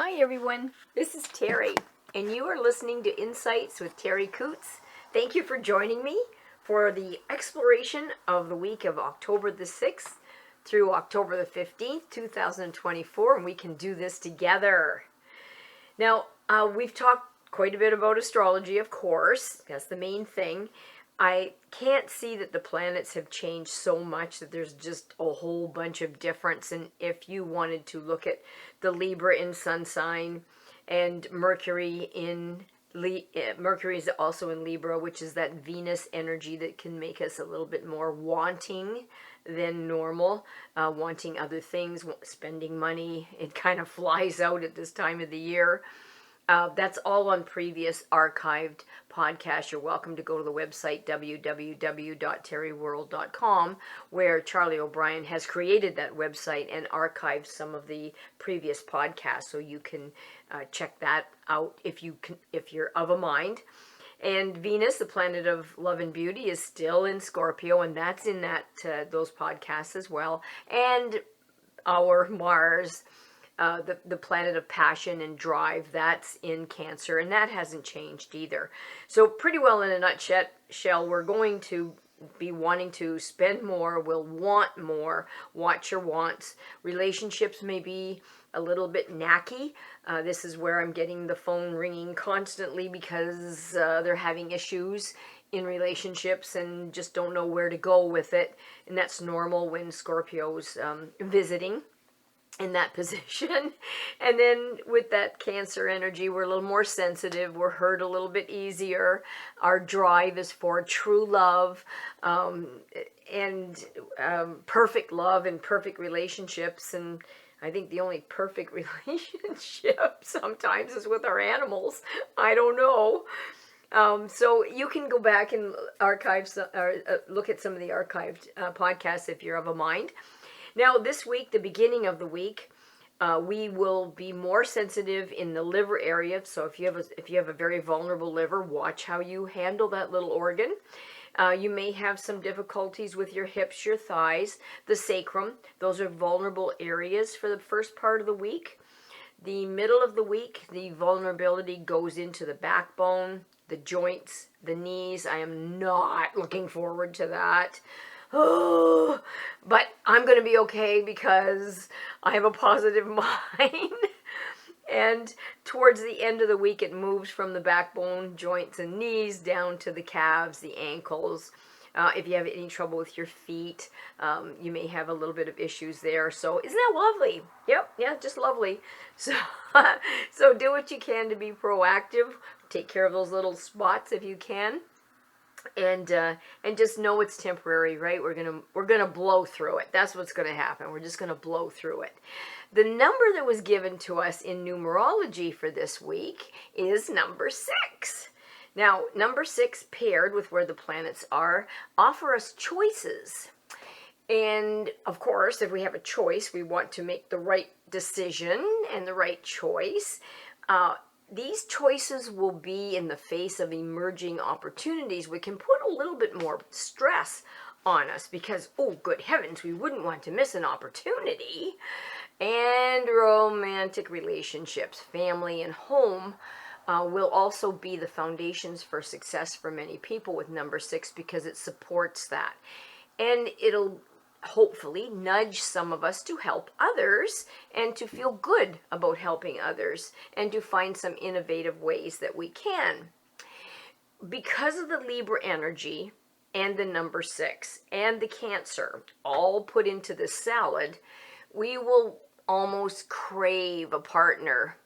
Hi everyone, this is Terri, and you are listening to Insights with Terri Coots. Thank you for joining me for the exploration of the week of October the 6th through October the 15th, 2024, and we can do this together. Now, we've talked quite a bit about astrology, of course. That's the main thing. I can't see that the planets have changed so much that there's just a whole bunch of difference. And if you wanted to look at the Libra in sun sign and Mercury is also in Libra, which is that Venus energy that can make us a little bit more wanting than normal, wanting other things, spending money. It kind of flies out at this time of the year. That's all on previous archived podcasts. You're welcome to go to the website www.terriworld.com, where Charlie O'Brien has created that website and archived some of the previous podcasts, so you can check that out if you're of a mind. And Venus, the planet of love and beauty, is still in Scorpio, and that's in those podcasts as well. And our Mars, the planet of passion and drive, that's in Cancer, and that hasn't changed either. So pretty well in a nutshell, we're going to be wanting to spend more, will want more, watch your wants. Relationships may be a little bit knacky. This is where I'm getting the phone ringing constantly because they're having issues in relationships and just don't know where to go with it. And that's normal when Scorpio's visiting in that position. And then with that Cancer energy, we're a little more sensitive, we're hurt a little bit easier. Our drive is for true love and perfect love and perfect relationships. And I think the only perfect relationship sometimes is with our animals. I don't know. So you can go back and look at some of the archived podcasts if you're of a mind. Now, this week, the beginning of the week, we will be more sensitive in the liver area. So if you have a very vulnerable liver, watch how you handle that little organ. You may have some difficulties with your hips, your thighs, the sacrum. Those are vulnerable areas for the first part of the week. The middle of the week, the vulnerability goes into the backbone, the joints, the knees. I am not looking forward to that. Oh, but I'm going to be okay because I have a positive mind. And towards the end of the week, it moves from the backbone, joints, and knees down to the calves, the ankles. If you have any trouble with your feet, you may have a little bit of issues there. So isn't that lovely? Yep, yeah, just lovely. So, so do what you can to be proactive. Take care of those little spots if you can. And just know it's temporary, right? We're gonna blow through it. That's what's gonna happen. We're just gonna blow through it. The number that was given to us in numerology for this week is number 6. Now, number 6 paired with where the planets are offer us choices. And of course, if we have a choice, we want to make the right decision and the right choice. These choices will be in the face of emerging opportunities. We can put a little bit more stress on us because, oh, good heavens, we wouldn't want to miss an opportunity. And romantic relationships, family and home, will also be the foundations for success for many people with number 6 because it supports that. And it'll hopefully nudge some of us to help others and to feel good about helping others and to find some innovative ways that we can. Because of the Libra energy and the number 6 and the Cancer all put into the salad, we will almost crave a partner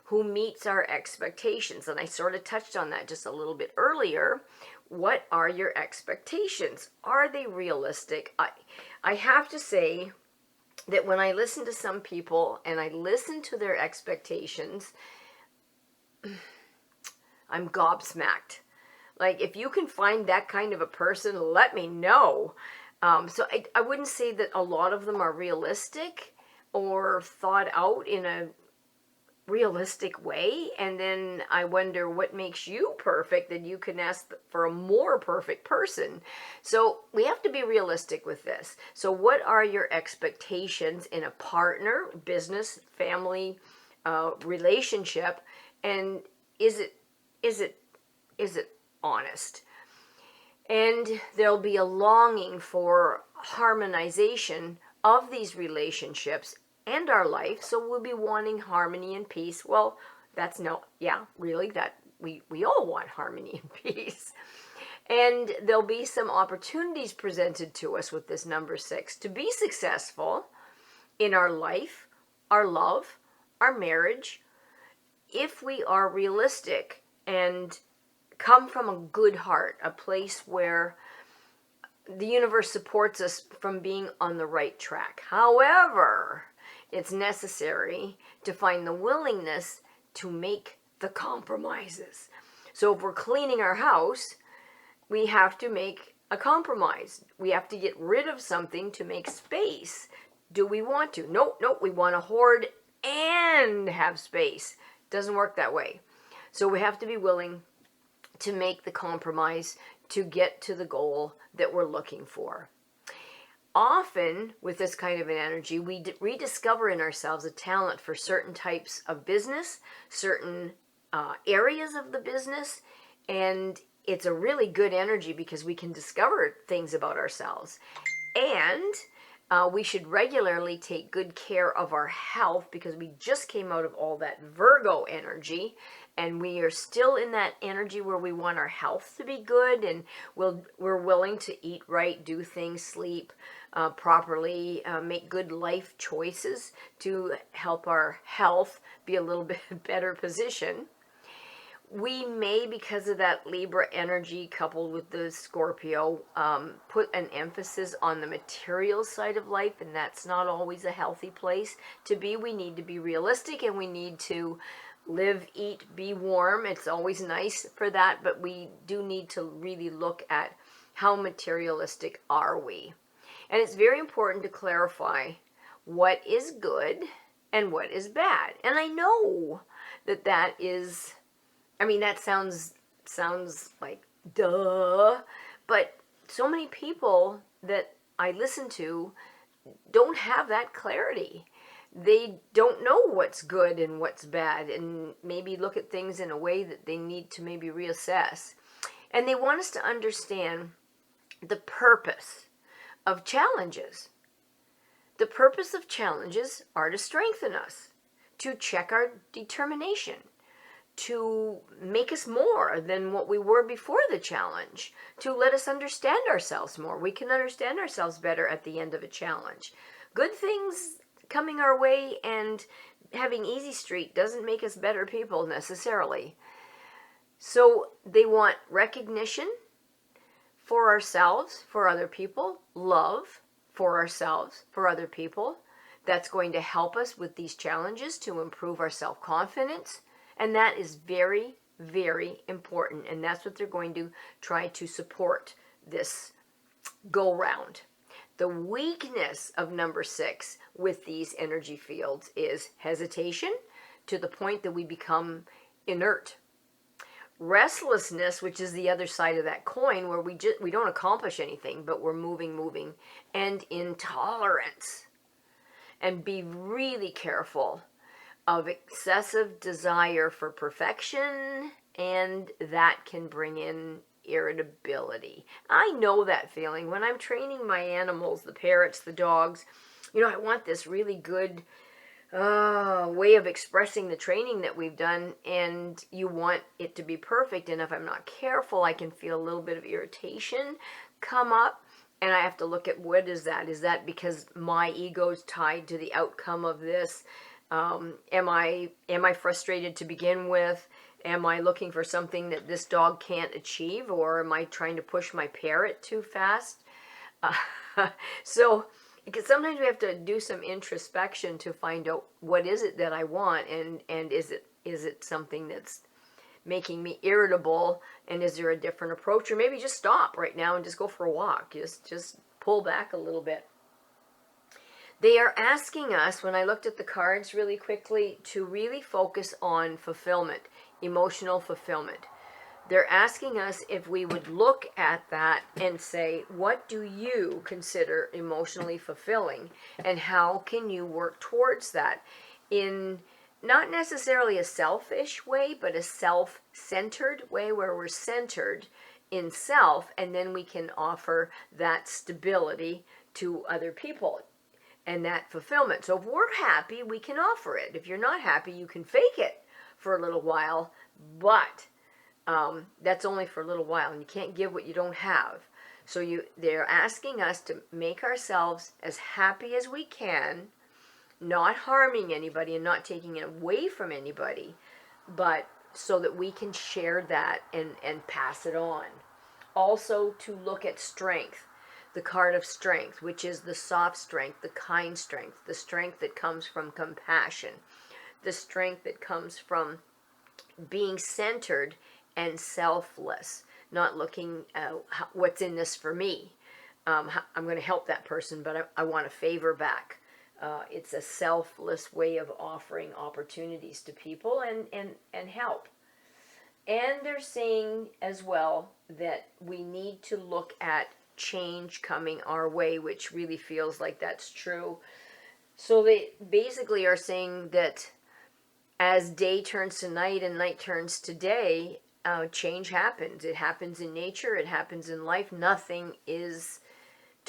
who meets our expectations. And I sort of touched on that just a little bit earlier. What are your expectations? Are they realistic? I have to say that when I listen to some people and I listen to their expectations, I'm gobsmacked. Like, if you can find that kind of a person, let me know. So I wouldn't say that a lot of them are realistic or thought out in a realistic way, and then I wonder what makes you perfect that you can ask for a more perfect person. So we have to be realistic with this. So what are your expectations in a partner, business, family, relationship, and is it honest? And there'll be a longing for harmonization of these relationships and our life, so we'll be wanting harmony and peace. Well, that's really, that we all want harmony and peace. And there'll be some opportunities presented to us with this number 6 to be successful in our life, our love, our marriage, if we are realistic and come from a good heart, a place where the universe supports us from being on the right track. However, it's necessary to find the willingness to make the compromises. So if we're cleaning our house, we have to make a compromise. We have to get rid of something to make space. Do we want to? Nope, we want to hoard and have space. Doesn't work that way. So we have to be willing to make the compromise to get to the goal that we're looking for. Often, with this kind of an energy, we rediscover in ourselves a talent for certain types of business, certain areas of the business, and it's a really good energy because we can discover things about ourselves. And we should regularly take good care of our health because we just came out of all that Virgo energy, and we are still in that energy where we want our health to be good, and we're willing to eat right, do things, sleep properly, make good life choices to help our health be a little bit better position. We may, because of that Libra energy coupled with the Scorpio, put an emphasis on the material side of life, and that's not always a healthy place to be. We need to be realistic, and we need to live, eat, be warm. It's always nice for that, but we do need to really look at how materialistic are we. And it's very important to clarify what is good and what is bad. And I know that is, that sounds like duh, but so many people that I listen to don't have that clarity. They don't know what's good and what's bad, and maybe look at things in a way that they need to maybe reassess. And they want us to understand the purpose of challenges. The purpose of challenges are to strengthen us, to check our determination, to make us more than what we were before the challenge, to let us understand ourselves more. We can understand ourselves better at the end of a challenge. Good things coming our way and having easy street doesn't make us better people necessarily. So they want recognition for ourselves, for other people, love for ourselves, for other people. That's going to help us with these challenges to improve our self-confidence. And that is very, very important. And that's what they're going to try to support this go-round. The weakness of number 6 with these energy fields is hesitation to the point that we become inert. Restlessness, which is the other side of that coin, where we don't accomplish anything, but we're moving. And intolerance. And be really careful of excessive desire for perfection, and that can bring in irritability. I know that feeling when I'm training my animals, the parrots, the dogs. I want this really good way of expressing the training that we've done, and you want it to be perfect, and if I'm not careful, I can feel a little bit of irritation come up, and I have to look at what is that? Is that because my ego's tied to the outcome of this? Am I frustrated to begin with? Am I looking for something that this dog can't achieve, or am I trying to push my parrot too fast? So, because sometimes we have to do some introspection to find out what is it that I want, and is it something that's making me irritable, and is there a different approach, or maybe just stop right now and just go for a walk, just pull back a little bit. They are asking us, when I looked at the cards really quickly, to really focus on fulfillment, emotional fulfillment. They're asking us if we would look at that and say, what do you consider emotionally fulfilling, and how can you work towards that in not necessarily a selfish way, but a self-centered way where we're centered in self, and then we can offer that stability to other people and that fulfillment. So if we're happy, we can offer it. If you're not happy, you can fake it for a little while, but that's only for a little while, and you can't give what you don't have. So they're asking us to make ourselves as happy as we can, not harming anybody and not taking it away from anybody, but so that we can share that and pass it on. Also, to look at strength, the card of strength, which is the soft strength, the kind strength, the strength that comes from compassion, the strength that comes from being centered and selfless, not looking what's in this for me. I'm going to help that person, but I want a favor back. It's a selfless way of offering opportunities to people and help. And they're saying as well that we need to look at change coming our way, which really feels like that's true. So they basically are saying that as day turns to night and night turns to day, change happens. It happens in nature. It happens in life. Nothing is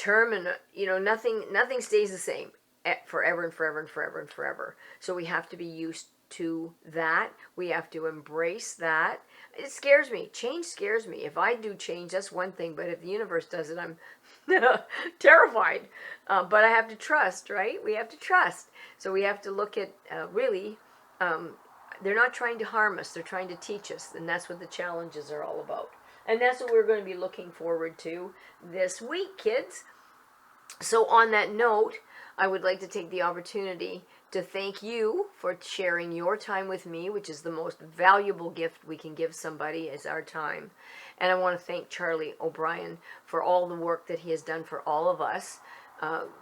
nothing stays the same forever and forever and forever and forever. So we have to be used to that. We have to embrace that. It scares me. Change scares me. If I do change, that's one thing. But if the universe does it, I'm terrified. But I have to trust, right? We have to trust. So we have to look at really, they're not trying to harm us. They're trying to teach us. And that's what the challenges are all about. And that's what we're going to be looking forward to this week, kids. So on that note, I would like to take the opportunity to thank you for sharing your time with me, which is the most valuable gift we can give somebody, is our time. And I want to thank Charlie O'Brien for all the work that he has done for all of us,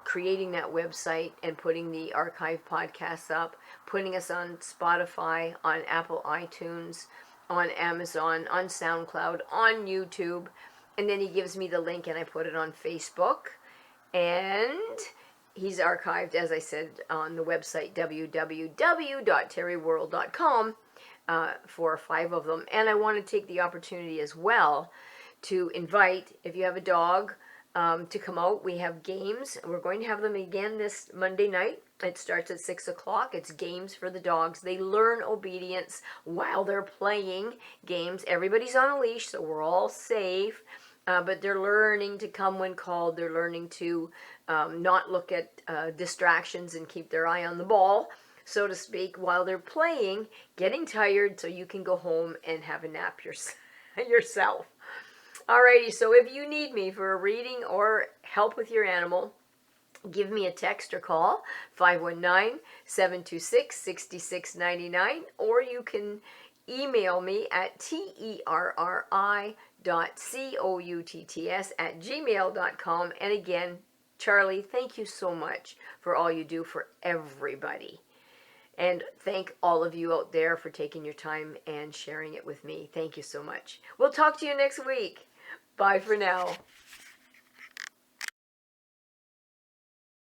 creating that website and putting the archive podcasts up, putting us on Spotify, on Apple iTunes, on Amazon, on SoundCloud, on YouTube. And then he gives me the link and I put it on Facebook. And he's archived, as I said, on the website www.terriworld.com for 5 of them. And I want to take the opportunity as well to invite, if you have a dog, to come out. We have games. We're going to have them again this Monday night. It starts at 6 o'clock. It's games for the dogs. They learn obedience while they're playing games. Everybody's on a leash, so we're all safe. But they're learning to come when called. They're learning to not look at distractions and keep their eye on the ball, so to speak, while they're playing, getting tired, so you can go home and have a nap yourself. Alrighty, so if you need me for a reading or help with your animal, give me a text or call, 519-726-6699, or you can email me at terri.coutts@gmail.com. And again, Charlie, thank you so much for all you do for everybody. And thank all of you out there for taking your time and sharing it with me. Thank you so much. We'll talk to you next week. Bye for now.